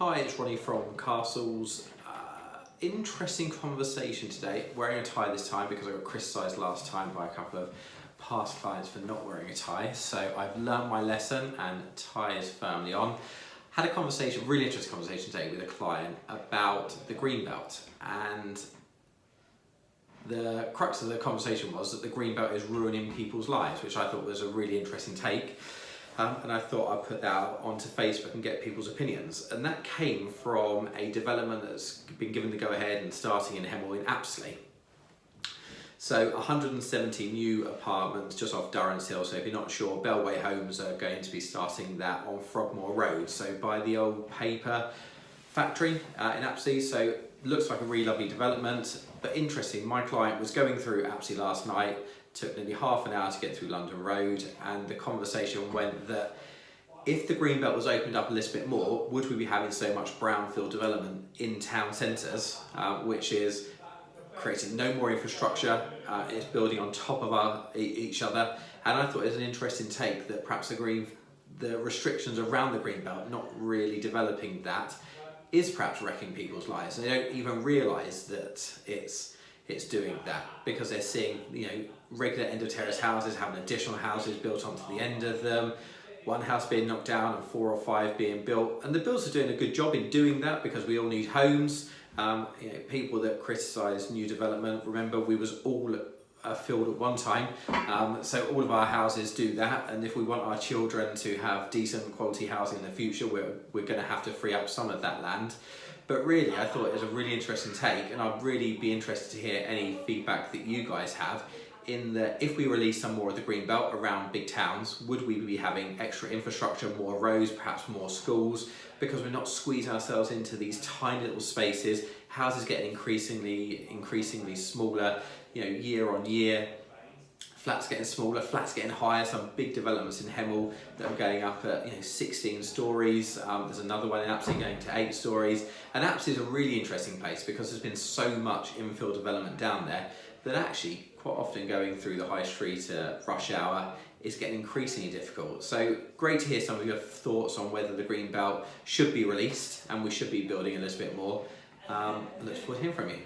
Hi, it's Ronnie from Castles. Interesting conversation today. Wearing a tie this time because I got criticised last time by a couple of past clients for not wearing a tie. So I've learned my lesson and tie is firmly on. Had a conversation, really interesting conversation today with a client about the greenbelt, and the crux of the conversation was that the greenbelt is ruining people's lives, which I thought was a really interesting take. And I thought I'd put that out onto Facebook and get people's opinions. And that came from a development that's been given the go-ahead and starting in Hemel in Apsley. So 170 new apartments just off Durrance Hill. So if you're not sure, Bellway Homes are going to be starting that on Frogmore Road. So by the old paper factory in Apsley. So looks like a really lovely development. But interesting, my client was going through Apsley last night, took nearly half an hour to get through London Road, and the conversation went that if the greenbelt was opened up a little bit more, would we be having so much brownfield development in town centres, which is creating no more infrastructure, it's building on top of each other. And I thought it was an interesting take that perhaps the restrictions around the greenbelt, not really developing that, is perhaps wrecking people's lives. And they don't even realise that it's doing that, because they're seeing, regular end of terrace houses having additional houses built onto the end of them, one house being knocked down and 4 or 5 being built. And the builders are doing a good job in doing that, because we all need homes. People that criticise new development, remember we was all a field at one time, so all of our houses do that, and if we want our children to have decent quality housing in the future, we're going to have to free up some of that land. But really, I thought it was a really interesting take, and I'd really be interested to hear any feedback that you guys have in that if we release some more of the greenbelt around big towns, would we be having extra infrastructure, more roads, perhaps more schools, because we're not squeezing ourselves into these tiny little spaces, houses getting increasingly smaller, year on year, flats getting smaller, flats getting higher, some big developments in Hemel that are going up at 16 stories. There's another one in Apsley going to 8 stories. And Apsley is a really interesting place because there's been so much infill development down there that actually quite often going through the high street at rush hour is getting increasingly difficult. So great to hear some of your thoughts on whether the greenbelt should be released and we should be building a little bit more. Look forward to hearing from you.